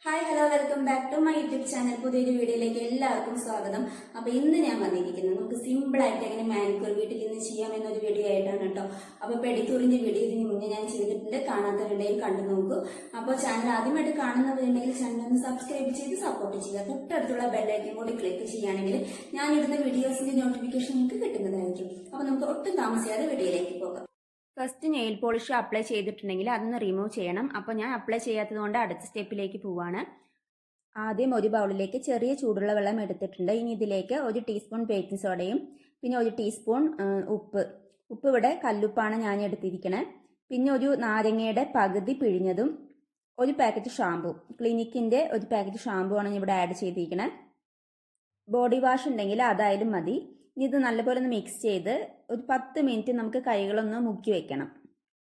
Hi hello welcome back to my YouTube channel. പുതിയൊരു വീഡിയോയിലേക്ക് എല്ലാവർക്കും സ്വാഗതം. അപ്പൊ ഇന്ന് ഞാൻ വന്നിരിക്കുന്നത് നമുക്ക് സിമ്പിൾ ആയിട്ട് എങ്ങനെ മാനിക്യൂർ വീട്ടിൽ നിന്ന് ചെയ്യാമെന്നൊരു വീഡിയോ ആയിട്ടാണ് കേട്ടോ. അപ്പൊ പെഡിക്യൂറിന്റെ വീഡിയോ ഇതിന് മുന്നേ ഞാൻ ചെയ്തിട്ടുണ്ട്, കാണാത്തവരുണ്ടെങ്കിൽ കണ്ടു നോക്കൂ. അപ്പോൾ ചാനൽ ആദ്യമായിട്ട് കാണുന്നവരുണ്ടെങ്കിൽ ചാനൽ ഒന്ന് സബ്സ്ക്രൈബ് ചെയ്ത് സപ്പോർട്ട് ചെയ്യുക. തൊട്ടടുത്തുള്ള ബെല്ലൈക്കൻ കൂടി ക്ലിക്ക് ചെയ്യുകയാണെങ്കിൽ ഞാൻ ഇടുന്ന വീഡിയോസിന്റെ നോട്ടിഫിക്കേഷൻ നിങ്ങൾക്ക് കിട്ടുന്നതായിരിക്കും. അപ്പൊ നമുക്ക് ഒട്ടും താമസിയാതെ വീഡിയോയിലേക്ക് പോകാം. ഫസ്റ്റ് നെയിൽ പോളിഷ് അപ്ലൈ ചെയ്തിട്ടുണ്ടെങ്കിൽ അതൊന്ന് റിമൂവ് ചെയ്യണം. അപ്പോൾ ഞാൻ അപ്ലൈ ചെയ്യാത്തത് കൊണ്ട് അടുത്ത സ്റ്റെപ്പിലേക്ക് പോവാണ്. ആദ്യം ഒരു ബൗളിലേക്ക് ചെറിയ ചൂടുള്ള വെള്ളം എടുത്തിട്ടുണ്ട്. ഇനി ഇതിലേക്ക് 1 ടീസ്പൂൺ ബേക്കിംഗ് സോഡയും പിന്നെ 1 ടീസ്പൂൺ ഉപ്പ് ഇവിടെ കല്ലുപ്പാണ് ഞാൻ എടുത്തിരിക്കണേ. പിന്നെ ഒരു നാരങ്ങയുടെ പകുതി പിഴിഞ്ഞതും 1 പാക്കറ്റ് ഷാമ്പു, ക്ലിനിക്കിൻ്റെ 1 പാക്കറ്റ് ഷാമ്പു ആണ് ഇവിടെ ആഡ് ചെയ്തിരിക്കണേ. ബോഡി വാഷ് ഉണ്ടെങ്കിൽ അതായാലും മതി. ഇനി ഇത് നല്ലപോലെ ഒന്ന് മിക്സ് ചെയ്ത് ഒരു 10 മിനിറ്റ് നമുക്ക് കൈകളൊന്ന് മുക്കി വെക്കണം.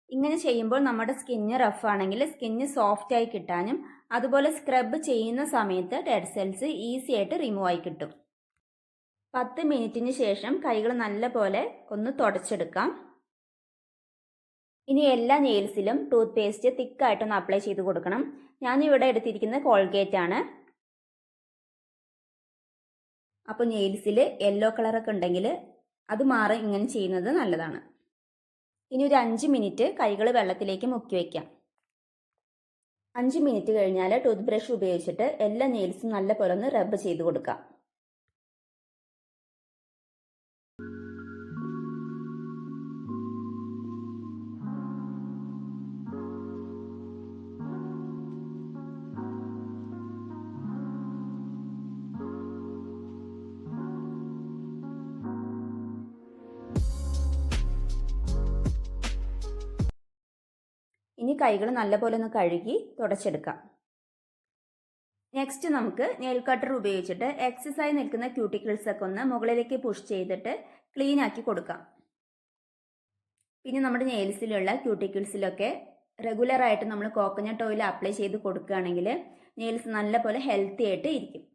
ഇങ്ങനെ ചെയ്യുമ്പോൾ നമ്മുടെ സ്കിന്ന് റഫ് ആണെങ്കിൽ സ്കിന്ന് സോഫ്റ്റ് ആയി കിട്ടാനും അതുപോലെ സ്ക്രബ് ചെയ്യുന്ന സമയത്ത് ഡെഡ് സെൽസ് ഈസി ആയിട്ട് റിമൂവ് ആയി കിട്ടും. 10 മിനിറ്റിന് ശേഷം കൈകൾ നല്ലപോലെ ഒന്ന് തുടച്ചെടുക്കാം. ഇനി എല്ലാ നെയിൽസിലും ടൂത്ത് പേസ്റ്റ് തിക്കായിട്ടൊന്ന് അപ്ലൈ ചെയ്ത് കൊടുക്കണം. ഞാനിവിടെ എടുത്തിരിക്കുന്നത് കോൾഗേറ്റ് ആണ്. അപ്പോൾ നെയിൽസിൽ യെല്ലോ കളറൊക്കെ ഉണ്ടെങ്കിൽ അത് മാറി ഇങ്ങനെ ചെയ്യുന്നത് നല്ലതാണ്. ഇനി ഒരു 5 മിനിറ്റ് കൈകൾ വെള്ളത്തിലേക്ക് മുക്കി വയ്ക്കാം. 5 മിനിറ്റ് കഴിഞ്ഞാൽ ടൂത്ത് ബ്രഷ് ഉപയോഗിച്ചിട്ട് എല്ലാ നെയിൽസും നല്ലപോലെ ഒന്ന് റബ്ബ് ചെയ്ത് കൊടുക്കാം. ഇനി കൈകൾ നല്ലപോലെ ഒന്ന് കഴുകി തുടച്ചെടുക്കാം. നെക്സ്റ്റ് നമുക്ക് നെയിൽ കട്ടർ ഉപയോഗിച്ചിട്ട് എക്സസൈസ് നിൽക്കുന്ന ക്യൂട്ടിക്കിൾസ് ഒക്കെ ഒന്ന് മുകളിലേക്ക് പുഷ് ചെയ്തിട്ട് ക്ലീൻ ആക്കി കൊടുക്കാം. പിന്നെ നമ്മുടെ നെയിൽസിലുള്ള ക്യൂട്ടിക്കിൾസിലൊക്കെ റെഗുലറായിട്ട് നമ്മൾ കോക്കനട്ട് ഓയിൽ അപ്ലൈ ചെയ്ത് കൊടുക്കുകയാണെങ്കിൽ നെയിൽസ് നല്ലപോലെ ഹെൽത്തി ആയിട്ട് ഇരിക്കും.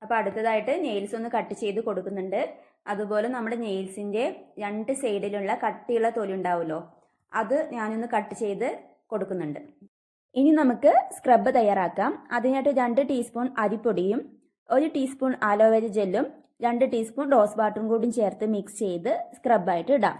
അപ്പോൾ അടുത്തതായിട്ട് നെയിൽസ് ഒന്ന് കട്ട് ചെയ്ത് കൊടുക്കുന്നുണ്ട്. അതുപോലെ നമ്മുടെ നെയിൽസിൻ്റെ 2 സൈഡിലുള്ള കട്ടിയുള്ള തൊലി ഉണ്ടാവുമല്ലോ, അത് ഞാനൊന്ന് കട്ട് ചെയ്ത് കൊടുക്കുന്നുണ്ട്. ഇനി നമുക്ക് സ്ക്രബ് തയ്യാറാക്കാം. അതിനായിട്ട് 2 ടീസ്പൂൺ അരിപ്പൊടിയും 1 ടീസ്പൂൺ ആലോവേര ജെല്ലും 2 ടീസ്പൂൺ റോസ് വാട്ടറും കൂടി ചേർത്ത് മിക്സ് ചെയ്ത് സ്ക്രബായിട്ട് ഇടാം.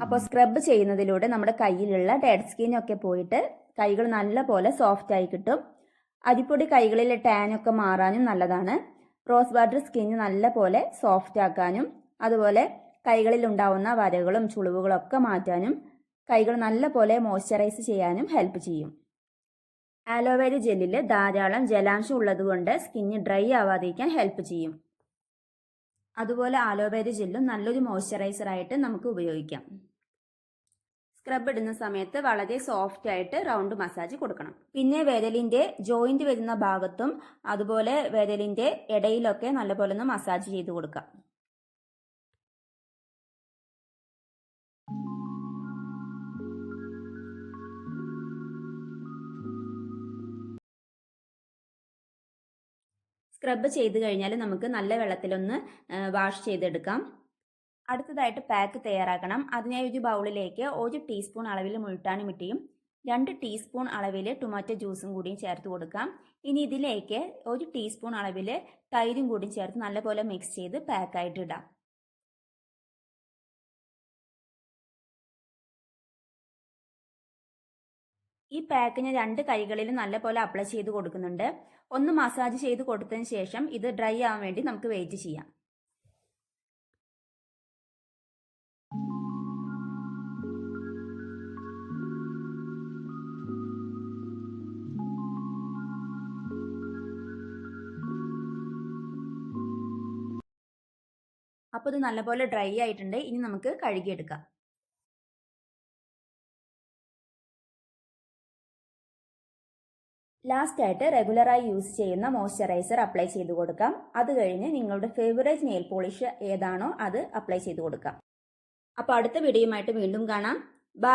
അപ്പോൾ സ്ക്രബ് ചെയ്യുന്നതിലൂടെ നമ്മുടെ കയ്യിലുള്ള ഡെഡ് സ്കിന്നൊക്കെ പോയിട്ട് കൈകൾ നല്ലപോലെ സോഫ്റ്റ് ആയി കിട്ടും. അരിപ്പൊടി കൈകളിലെ ടാനൊക്കെ മാറാനും നല്ലതാണ്. റോസ് വാട്ടർ സ്കിന്ന് നല്ലപോലെ സോഫ്റ്റ് ആക്കാനും അതുപോലെ കൈകളിൽ ഉണ്ടാവുന്ന വരകളും ചുളിവുകളും ഒക്കെ മാറ്റാനും കൈകൾ നല്ലപോലെ മോയ്സ്ചറൈസ് ചെയ്യാനും ഹെൽപ്പ് ചെയ്യും. ആലോവേര ജെല്ലിൽ ധാരാളം ജലാംശം ഉള്ളതുകൊണ്ട് സ്കിന്ന് ഡ്രൈ ആവാതിരിക്കാൻ ഹെൽപ്പ് ചെയ്യും. അതുപോലെ ആലോവേര ജെല്ലും നല്ലൊരു മോയ്സ്ചറൈസർ ആയിട്ട് നമുക്ക് ഉപയോഗിക്കാം. സ്ക്രബ് ഇടുന്ന സമയത്ത് വളരെ സോഫ്റ്റ് ആയിട്ട് റൗണ്ട് മസാജ് കൊടുക്കണം. പിന്നെ വിരലിൻ്റെ ജോയിന്റ് വരുന്ന ഭാഗത്തും അതുപോലെ വിരലിൻ്റെ ഇടയിലൊക്കെ നല്ലപോലെ ഒന്ന് മസാജ് ചെയ്ത് കൊടുക്കാം. സ്ക്രബ് ചെയ്ത് കഴിഞ്ഞാൽ നമുക്ക് നല്ല വെള്ളത്തിലൊന്ന് വാഷ് ചെയ്തെടുക്കാം. അടുത്തതായിട്ട് പാക്ക് തയ്യാറാക്കണം. അതിനായി ഒരു ബൗളിലേക്ക് 1 ടീസ്പൂൺ അളവിൽ മുൾട്ടാണി മിട്ടിയും 2 ടീസ്പൂൺ അളവിൽ ടൊമാറ്റോ ജ്യൂസും കൂടിയും ചേർത്ത് കൊടുക്കാം. ഇനി ഇതിലേക്ക് 1 ടീസ്പൂൺ അളവിൽ തൈരും കൂടി ചേർത്ത് നല്ലപോലെ മിക്സ് ചെയ്ത് പാക്കായിട്ട് ഇടാം. ഈ പാക്ക് ഞാൻ 2 കൈകളിലും നല്ലപോലെ അപ്ലൈ ചെയ്ത് കൊടുക്കുന്നുണ്ട്. ഒന്ന് മസാജ് ചെയ്ത് കൊടുത്തതിന് ശേഷം ഇത് ഡ്രൈ ആവാൻ വേണ്ടി നമുക്ക് വെയിറ്റ് ചെയ്യാം. അപ്പോൾ ഇത് നല്ലപോലെ ഡ്രൈ ആയിട്ടുണ്ട്. ഇനി നമുക്ക് കഴുകിയെടുക്കാം. ലാസ്റ്റായിട്ട് റെഗുലറായി യൂസ് ചെയ്യുന്ന മോയ്സ്ചറൈസർ അപ്ലൈ ചെയ്ത് കൊടുക്കാം. അത് കഴിഞ്ഞ് നിങ്ങളുടെ ഫേവറേറ്റ് നെയിൽ പോളിഷ് ഏതാണോ അത് അപ്ലൈ ചെയ്ത് കൊടുക്കാം. അപ്പോൾ അടുത്ത വീഡിയോയുമായിട്ട് വീണ്ടും കാണാം. ബൈ.